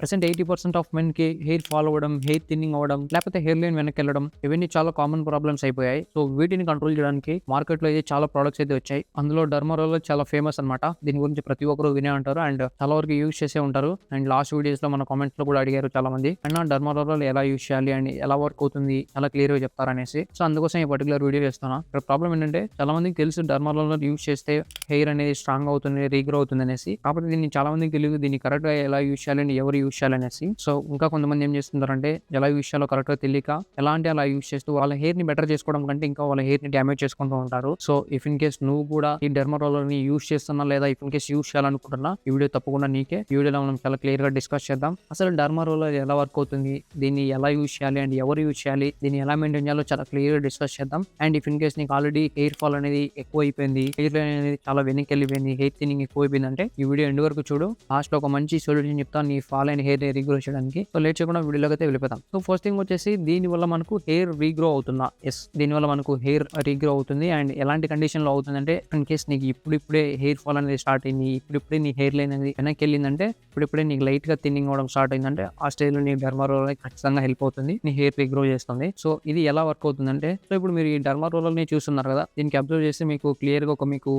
Present 80% of men కి hair fall అవ్వడం, hair thinning అవ్వడం, లేకపోతే హెయిర్ లైన్ వెనక్కి వెళ్ళడం, ఇవన్నీ చాలా కామన్ ప్రాబ్లమ్స్ అయిపోయాయి. సో వీటిని కంట్రోల్ చేయడానికి మార్కెట్ లో అయితే చాలా ప్రొడక్ట్స్ అయితే వచ్చాయి. అందులో డర్మారోలర్ చాలా ఫేమస్ అనమాట. దీని గురించి ప్రతి ఒక్కరు వినే ఉంటారు అండ్ చాలా వరకు యూజ్ చేసే ఉంటారు. అండ్ లాస్ట్ వీడియోస్ లో మన కామెంట్స్ లో కూడా అడిగారు చాలా మంది, అన్న డర్మారోలర్ ఎలా యూజ్ చేయాలి అండ్ ఎలా వర్క్ అవుతుంది, చాలా క్లియర్ గా చెప్తారనేసి. సో అందుకోసం ఈ పర్టికులర్ వీడియో చేస్తున్నా. ఇక్కడ ప్రాబ్లం ఏంటంటే చాలా మందికి తెలుసు డర్మారోలర్ యూజ్ చేస్తే హెయిర్ అనేది స్ట్రాంగ్ అవుతుంది, రీగ్రో అవుతుంది అనేసి. కాకపోతే దీన్ని చాలా మందికి తెలియదు, దీన్ని కరెక్ట్ గా ఎలా యూజ్ చేయాలని, ఎవరు యూజ్ చేయాలనేసి. సో ఇంకా కొంతమంది ఏం చేస్తుంటారంటే ఎలా యూజ్ చేయాలో కరెక్ట్ గా తెలియక ఎలా అంటే అలా యూజ్ చేస్తూ వాళ్ళ హెయిర్ ని బెటర్ చేసుకోవడం కంటే ఇంకా వాళ్ళ హెయిర్ ని డ్యామేజ్ చేసుకుంటూ ఉంటారు. సో ఇఫ్ ఇన్ కేస్ నువ్వు కూడా ఈ డెర్మరోలర్ ని యూజ్ చేస్తున్నా లేదా ఇఫ్ ఇన్ కేస్ యూజ్ చేయాలనుకుంటున్నా, ఈ వీడియో తప్పకుండా నీకే. ఈ వీడియోలో మనం చాలా క్లియర్ గా డిస్కస్ చేద్దాం. అసలు డెర్మరోలర్ ఎలా వర్క్ అవుతుంది, దీన్ని ఎలా యూజ్ చేయాలి అండ్ ఎవరు యూజ్ చేయాలి, దీన్ని ఎలా మెయింటైన్ చేయాలో చాలా క్లియర్ గా డిస్కస్ చేద్దాం. అండ్ ఇఫ్ ఇన్ కేస్ నీకు ఆల్రెడీ హెయిర్ ఫాల్ అనేది ఎక్కువ అయిపోయింది, హెయిర్ లైన్ అనేది చాలా వెనక్కి వెళ్ళిపోయింది, హెయిర్ థిన్నింగ్ ఎక్కువ అయిపోయింది అంటే ఈ వీడియో ఎండ్ వరకు చూడు. లాస్ట్ లో ఒక మంచి సొల్యూషన్ చెప్తాను నీ ఫాల్ అయిన హెయిర్ రీగ్రో చేయడానికి. సో లేట్ చేయకుండా వీడియోలోకి అయితే వెళ్ళిపోతాం. సో ఫస్ట్ థింగ్ వచ్చేసి దీని వల్ల మనకు హెయిర్ రీగ్రో అవుతుందా? ఎస్, దీని వల్ల మనకు హెయిర్ రీగ్రో అవుతుంది. అండ్ ఎలాంటి కండిషన్ లో అవుతుంది అంటే ఇన్ కేస్ నీకు ఇప్పుడిప్పుడే హెయిర్ ఫాల్ అనేది స్టార్ట్ అయింది, ఇప్పుడిప్పుడే నీ హెయిర్ లైన్ అనేది వెనక్కి వెళ్ళిందంటే, ఇప్పుడిప్పుడే నీకు లైట్ గా థిన్నింగ్ అవడం స్టార్ట్ అయిందంటే ఆ స్టేజ్ లో నీ డెర్మారోలర్ ఖచ్చితంగా హెల్ప్ అవుతుంది, నీ హెయిర్ రీగ్రో చేస్తుంది. సో ఇది ఎలా వర్క్ అవుతుందంటే, సో ఇప్పుడు మీరు ఈ డెర్మారోలర్ ని చూస్తున్నారు కదా, దీనికి అబ్జర్వ్ చేస్తే మీకు క్లియర్ గా ఒక మీకు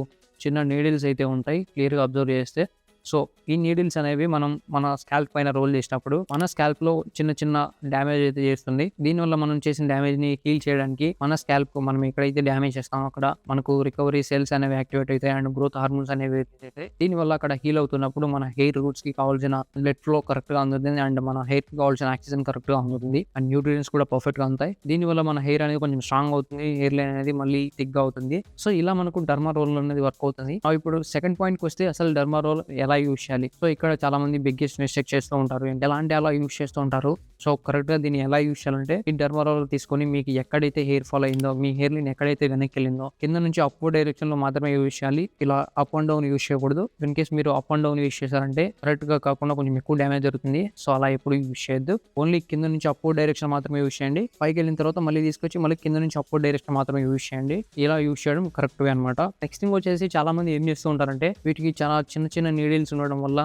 చిన్న నీడిల్స్ అయితే ఉంటాయి. క్లియర్ గా అబ్జర్వ్ చేస్తే సో ఈ నీడిల్స్ అనేవి మనం మన స్కాల్ప్ పైన రోల్ చేసినప్పుడు మన స్కాల్ప్ లో చిన్న చిన్న డ్యామేజ్ అయితే చేస్తుంది. దీనివల్ల మనం చేసిన డ్యామేజ్ ని హీల్ చేయడానికి మన స్కాల్ప్ మనం ఎక్కడైతే డ్యామేజ్ చేస్తామో అక్కడ మనకు రికవరీ సెల్స్ అనేవి యాక్టివేట్ అవుతాయి అండ్ గ్రోత్ హార్మోన్స్ అనేవి అవుతాయి. దీనివల్ల అక్కడ హీల్ అవుతున్నప్పుడు మన హెయిర్ రూట్స్ కి కావాల్సిన బ్లడ్ ఫ్లో కరెక్ట్ గా అందుతుంది అండ్ మన హెయిర్ కి కావాల్సిన ఆక్సిజన్ కరెక్ట్ గా అందుతుంది అండ్ న్యూట్రియన్స్ కూడా పర్ఫెక్ట్ గా ఉంటాయి. దీనివల్ల మన హెయిర్ అనేది కొంచెం స్ట్రాంగ్ అవుతుంది, హెయిర్ లైన్ అనేది మళ్ళీ థిక్ గా అవుతుంది. సో ఇలా మనకు డెర్మారోలర్ అనేది వర్క్ అవుతుంది. ఇప్పుడు సెకండ్ పాయింట్ కి వస్తే అసలు డెర్మారోలర్ ఎలా యూజ్ చేయాలి? సో ఇక్కడ చాలా మంది బిగ్గెస్ట్ మిస్టేక్ చేస్తూ ఉంటారు. ఎలా అంటే అలా యూజ్ చేస్తూ ఉంటారు. సో కరెక్ట్ గా దీన్ని ఎలా యూజ్ చేయాలంటే, ఈ డెర్మారోలర్ తీసుకొని మీకు ఎక్కడైతే హెయిర్ ఫాల్ అయిందో, మీ హెయిర్ లైన్ ఎక్కడైతే వెనక్కి వెళ్ళిందో కింద నుంచి అప్వర్డ్ డైరెక్షన్ లో మాత్రమే యూజ్ చేయాలి. ఇలా అప్ అండ్ డౌన్ యూజ్ చేయకూడదు. ఇన్ కేస్ మీరు అప్ అండ్ డౌన్ యూజ్ చేశారంటే కరెక్ట్ గా కాకుండా కొంచెం ఎక్కువ డ్యామేజ్ జరుగుతుంది. సో అలా ఎప్పుడు యూజ్ చేయొద్దు. ఓన్లీ కింద నుంచి అప్వర్డ్ డైరెక్షన్ మాత్రమే యూజ్ చేయండి. పైకి వెళ్ళిన తర్వాత మళ్ళీ తీసుకొచ్చి మళ్ళీ కింద నుంచి అప్వర్డ్ డైరెక్షన్ మాత్రమే యూజ్ చేయండి. ఇలా యూజ్ చేయడం కరెక్ట్ వే అనమాట. నెక్స్ట్ థింగ్ వచ్చేసి చాలా మంది ఏం చేస్తూ ఉంటారంటే, వీటికి చాలా చిన్న చిన్న నీడిల్స్ ఉండడం వల్ల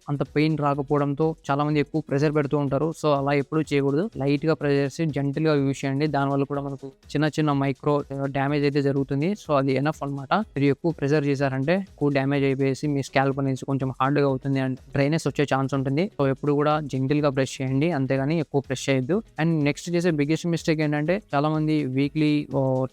అంత పెయిన్ రాకపోవడంతో చాలా మంది ఎక్కువ ప్రెషర్ పెడుతూ ఉంటారు. సో అలా ఎప్పుడు చేయకూడదు. లైట్ గా ప్రెషర్ చేసి జెంటిల్ గా యూజ్ చేయండి. దానివల్ల కూడా మనకు చిన్న చిన్న మైక్రో డ్యామేజ్ అయితే జరుగుతుంది. సో అది ఎనఫ్ అనమాట. మీరు ఎక్కువ ప్రెషర్ చేశారంటే ఎక్కువ డ్యామేజ్ అయిపోయేసి మీ స్కాల్ప్ అనేది కొంచెం హార్డ్ గా అవుతుంది అండ్ డ్రైనెస్ వచ్చే ఛాన్స్ ఉంటుంది. సో ఎప్పుడు కూడా జెంటిల్ గా బ్రష్ చేయండి, అంతేగాని ఎక్కువ ప్రెష్ చేయొద్దు. అండ్ నెక్స్ట్ చేసే బిగ్గెస్ట్ మిస్టేక్ ఏంటంటే, చాలా మంది వీక్లీ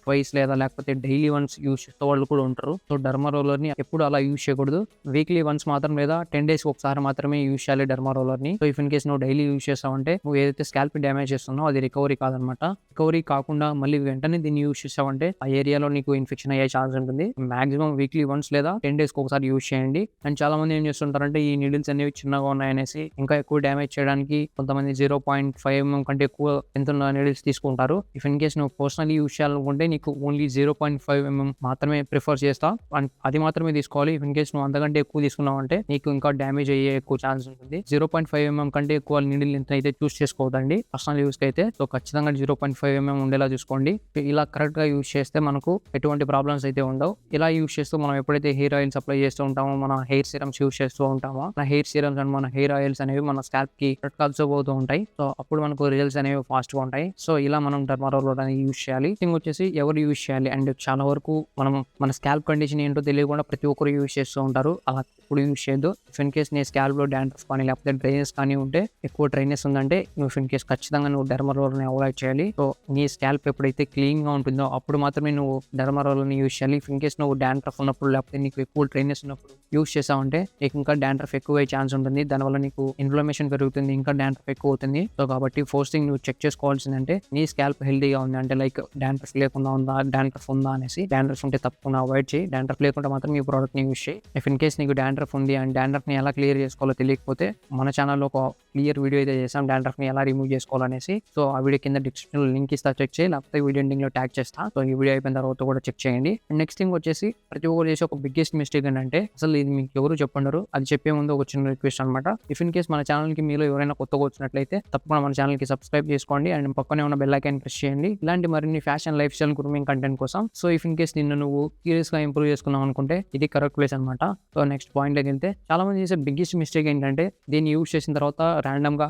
ట్వైస్ లేదా లేకపోతే డైలీ వన్స్ యూజ్ చేసే వాళ్ళు కూడా ఉంటారు. సో డెర్మారోలర్ ని ఎప్పుడు అలా యూజ్ చేయకూడదు. వీక్లీ వన్స్ మాత్రం లేదా 10 days ఒకసారి మాత్రమే యూజ్ చేయాలి డెర్మారోలర్ ని. సో ఇఫ్ ఇన్ కేస్ నువ్వు డైలీ యూజ్ చేస్తావంటే నువ్వు ఏదైతే స్కాల్ప్ డ్యామేజ్ చేస్తున్నావు అది రికవరీ కాదనమాట. రికవరీ కాకుండా మళ్ళీ వెంటనే దీన్ని యూజ్ చేసావంటే ఆ ఏరియాలో నీకు ఇన్ఫెక్షన్ అయ్యే ఛాన్స్ ఉంటుంది. మాక్సిమం వీక్లీ వన్స్ లేదా 10 days ఒకసారి యూజ్ చేయండి. అండ్ చాలా మంది ఏం చేస్తుంటారంటే, ఈ నీడిల్స్ అనేవి చిన్నగా ఉన్నాయనేసి ఇంకా ఎక్కువ డ్యామేజ్ చేయడానికి కొంతమంది 0.5 mm కంటే ఎక్కువ ఎంత నీడిల్స్ తీసుకుంటారు. ఇఫ్ ఇన్ కేస్ నువ్వు పర్సనలీ యూజ్ చేయాలనుకుంటే నీకు ఓన్లీ 0.5 mm మాత్రమే ప్రిఫర్ చేస్తా. అండ్ అది మాత్రమే తీసుకోవాలి. ఇఫ్ ఇన్ కేస్ నువ్వు అంతకంటే ఎక్కువ తీసుకున్నావు అంటే నీకు ఇంకా డ్యామేజ్ అయ్యే ఎక్కువ ఛాన్స్ ఉంటుంది. 0.5 mm కంటే ఎక్కువ నీడిల్ ఎంత అయితే చూస్ చేసుకోవద్దండి పర్సనల్ యూస్ కి అయితే. సో ఖచ్చితంగా 0.5 mm ఉండేలా చూసుకోండి. ఇలా కరెక్ట్ గా యూజ్ చేస్తే మనకు ఎటువంటి ప్రాబ్లమ్స్ అయితే ఉండవు. ఇలా యూజ్ చేస్తూ మనం ఎప్పుడైతే హెయిర్ ఆయిల్స్ అప్లై చేస్తూ ఉంటామో, మన హెయిర్ సిరమ్స్ యూజ్ చేస్తూ ఉంటామో, మన హెయిర్ సిరమ్స్ అండ్ మన హెయిర్ ఆయిల్స్ అనేవి మన స్కాల్ప్ కి కరెక్ట్ గా అబ్జర్వ్ అవుతూ ఉంటాయి. సో అప్పుడు మనకు రిజల్ట్స్ అనేవి ఫాస్ట్ గా ఉంటాయి. సో ఇలా మనం డెర్మారోలర్ అనేది యూజ్ చేయాలి. థింగ్ వచ్చేసి ఎవరు యూజ్ చేయాలి అండ్ చాలా వరకు మనం మన స్కాల్ప్ కండిషన్ ఏంటో తెలియకుండా ప్రతి ఒక్కరు యూజ్ చేస్తూ ఉంటారు. అలా ఎప్పుడు యూజ్ చేయొద్దు. ఇఫ్ ఇన్ కేస్ నీ స్కాల్ప్ లో డాండ్రఫ్ కానీ లేకపోతే డ్రైనెస్ కానీ ఉంటే, ఎక్కువ డ్రైనెస్ ఉందంటే నువ్వు ఇఫ్ ఇన్ కేస్ ఖచ్చితంగా నువ్వు డెర్మారోలర్ ని అవాయిడ్ చేయాలి. సో నీ స్కాల్ప్ ఎప్పుడైతే క్లీన్ గా ఉంటుందో అప్పుడు మాత్రమే నువ్వు డెర్మారోలర్ ని యూజ్ చేయాలి. ఇఫ్ ఇన్ కేస్ నువ్వు డాండ్రఫ్ ఉన్నప్పుడు లేకపోతే నీకు ఎక్కువ డ్రైనెస్ ఉన్నప్పుడు యూజ్ చేసావంటే నీకు ఇంకా డాండ్రఫ్ ఎక్కువ అయ్యే ఛాన్స్ ఉంటుంది. దానివల్ల నీకు ఇన్ఫ్లమేషన్ పెరుగుతుంది, ఇంకా డాండ్రఫ్ ఎక్కువ అవుతుంది. సో కాబట్టి ఫస్ట్ థింగ్ నువ్వు చెక్ చేసుకోవాల్సిందంటే నీ స్కాల్ప్ హెల్దీగా ఉంది అంటే, లైక్ డాండ్రఫ్ లేకుండా ఉందా, డాండ్రఫ్ ఉందా అనేసి. డాండ్రఫ్ ఉంటే తప్పకుండా అవాయిడ్ చేయి. డాండ్రఫ్ లేకుండా మాత్రం ఈ ప్రోడక్ట్ ని యూజ్ చేయి. ఇఫ్ ఇన్ కేస్ నీకు డాండ్రఫ్ ఉంది అండ్ డాండ్రఫ్ ని ఎలా క్లియర్ చేసుకోవాలో తెలియకపోతే మన ఛానల్లో ఒక క్లియర్ వీడియో అయితే చేసాం డాండ్రఫ్ ని ఎలా రిమూవ్ చేసుకోవాలనేసి. సో ఆ వీడియో కింద డిస్క్రిప్షన్ లో లింక్ ఇస్తా, చెక్ చేయి. లేకపోతే వీడియో ఎండింగ్ లో ట్యాగ్ చేస్తా. సో ఈ వీడియో అయిపోయిన తర్వాత కూడా చెక్ చేయండి. అండ్ నెక్స్ట్ థింగ్ వచ్చేసి, ప్రతి ఒక్కరు చేసే ఒక బిగ్గెస్ట్ మిస్టేక్ ఏంటంటే, అసలు ఇది మీకు ఎవరు చెప్పండరు. అది చెప్పే ముందు ఒక చిన్న రిక్వెస్ట్ అనమాట. ఇఫ్ ఇన్ కేస్ మన ఛానల్ కి మీరు ఎవరైనా కొత్తగా వచ్చినట్లయితే తప్పకుండా మన ఛానల్ కి సబ్స్క్రైబ్ చేసుకోండి అండ్ పక్కనే ఉన్న బెల్ ఐకాన్ ప్రెస్ చేయండి ఇలాంటి మరిన్ని fashion life style grooming content కోసం. సో ఇఫ్ ఇన్ కేస్ నిన్ను నువ్వు సీరియస్ గా ఇంప్రూవ్ చేసుకున్నావు అనుకుంటే ఇది కరెక్ట్ ప్లేస్ అనమాట. సో నెక్స్ట్ పాయింట్ లోకి వెళ్తే, చాలా మంది చేసే బిగ్గెస్ట్ మిస్టేక్ ఏంటంటే, దీన్ని యూజ్ చేసిన తర్వాత ర్యాండమ్ గా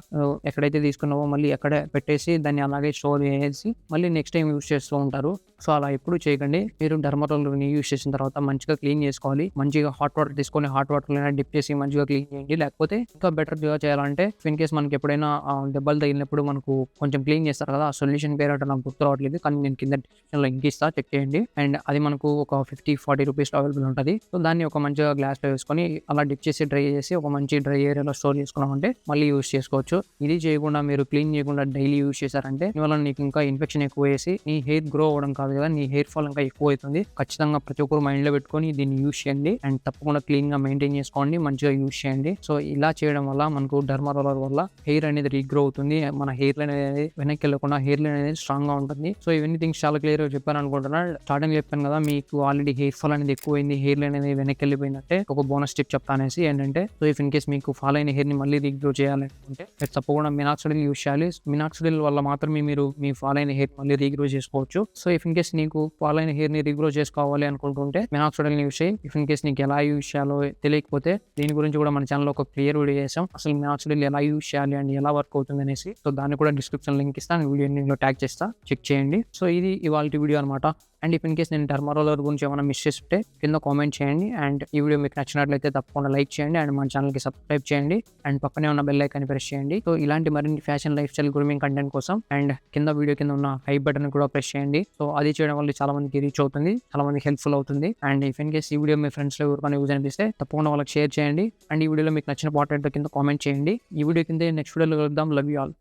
ఎక్కడైతే తీసుకున్నావో మళ్ళీ ఎక్కడే పెట్టేసి దాన్ని అలాగే స్టోర్ చేసి మళ్ళీ నెక్స్ట్ టైం యూస్ చేస్తూ ఉంటారు. సో అలా ఎప్పుడు చేయకండి. మీరు డర్మరోలర్ ని యూస్ చేసిన తర్వాత మంచిగా క్లీన్ చేసుకోవాలి. మంచిగా హాట్ వాటర్ తీసుకొని హాట్ వాటర్ డిప్ చేసి మంచిగా క్లీన్ చేయండి. లేకపోతే ఇంకా బెటర్ గా చేయాలంటే ఇన్ కేస్ మనకి ఎప్పుడైనా దెబ్బలు తగిలినప్పుడు మనకు కొంచెం క్లీన్ చేస్తారు కదా, ఆ సొల్యూషన్ పేరు అంటే నాకు గుర్తు రావట్లేదు, కానీ నేను కింద డిస్క్రిప్షన్ లో లింక్ ఇస్తా, చెక్ చేయండి. అండ్ అది మనకు ఒక 50-40 రూపీస్ అవైలబుల్ ఉంటుంది. సో దాన్ని ఒక మంచిగా గ్లాస్ లో వేసుకొని అలా డిప్ చేసి డ్రై చేసి ఒక మంచి డ్రై ఏరియాలో స్టోర్ చేసుకున్నామంటే మళ్ళీ యూస్ చేసుకోవచ్చు. ఇది చేయకుండా మీరు క్లీన్ చేయకుండా డైలీ యూస్ చేశారంటే ఇవల్ల నీకు ఇంకా ఇన్ఫెక్షన్ ఎక్కువ వేసి నీ హెయిర్ గ్రో అవ్వడం కాదు కదా, నీ హెయిర్ ఫాల్ ఇంకా ఎక్కువ అవుతుంది. ఖచ్చితంగా ప్రతి ఒక్కరు మైండ్ లో పెట్టుకొని దీన్ని యూస్ చేయండి అండ్ తప్పకుండా క్లీన్ గా మెయింటైన్ చేసుకోండి, మంచిగా యూస్ చేయండి. సో ఇలా చేయడం వల్ల మనకు డర్మారోలర్ వల్ల హెయిర్ అనేది రీగ్రో అవుతుంది. మన హెయిర్ లైన్ అనేది వెనక్కి వెళ్ళకుండా హెయిర్ లైన్ అనేది స్ట్రాంగ్ గా ఉంటుంది. సో ఇవన్నీ థింగ్స్ చాలా క్లియర్ గా చెప్పాను అనుకుంటున్నా. స్టార్టింగ్ చెప్పాను కదా, మీకు ఆల్రెడీ హెయిర్ ఫాల్ అనేది ఎక్కువైంది, హెయిర్ లైన్ అనేది వెనక్కి వెళ్ళిపోయిందంటే ఒక బోనస్ టిప్ చెప్తానేసి ఏంటంటే, సో ఇఫ్ ఇన్ కేస్ మీకు ఫాల్ అయిన హెయిర్ ని మళ్ళీ రీగ్రో చేయాలనుకుంటే తప్పకుండా మినాక్సిడిల్ యూస్ చేయాలి. మినాక్సిడిల్ వల్ల మాత్రమే మీరు మీ ఫాల్ అయిన హెయిర్ మళ్ళీ రీగ్రో చేసుకోవచ్చు. సో ఇఫ్ ఇన్ కేస్ నీకు ఫాల్ అయిన హెయిర్ ని రీగ్రో చేసుకోవాలి అనుకుంటుంటే మినాక్సిడిల్ యూస్ చేయి. ఇఫ్ ఇన్ కేస్ నీకు ఎలా యూస్ చేయాలో తెలియకపోతే దీని గురించి కూడా మన ఛానల్ ఒక క్లియర్ వీడియో చేసాం, అసలు మినాక్సిడిల్ ఎలా యూస్ చేయాలి అండ్ ఎలా వర్క్ అవుతుంది అనేసి. సో దాన్ని కూడా డిస్క్రిప్షన్ లింక్ ఇస్తాను, వీడియో నేను ట్యాగ్ చేస్తా, చెక్ చేయండి. సో ఇది ఇవాళ వీడియో అనమాట. అండ్ ఇఫ్ ఇన్ కేస్ నేను డర్మారోలర్ గురించి ఏమైనా మిస్ చేస్తుంటే కింద కామెంట్ చేయండి. అండ్ ఈ వీడియో మీకు నచ్చినట్లయితే తప్పకుండా లైక్ చేయండి అండ్ మన ఛానల్కి సబ్స్క్రైబ్ చేయండి అండ్ పక్కనే ఉన్న బెల్ ఐకాన్ ప్రెస్ చేయండి. సో ఇలాంటి మరిన్ని fashion life style grooming content కోసం అండ్ కింద వీడియో కింద ఉన్న హై బటన్ కూడా ప్రెస్ చేయండి. సో అది చేయడం వల్ల చాలా మందికి రీచ్ అవుతుంది, చాలా మందికి హెల్ప్ఫుల్ అవుతుంది. అండ్ ఇఫ్ ఇన్ కేస్ ఈ వీడియో మీ ఫ్రెండ్స్ లో ఎవరికైనా యూజ్ అనిపిస్తే తప్పకుండా వాళ్ళకి షేర్ చేయండి. అండ్ ఈ వీడియోలో మీకు నచ్చిన పార్ట్ కింద కామెంట్ చేయండి. ఈ వీడియో కింద నెక్స్ట్ వీడియోలో కలుద్దాం. Love you all.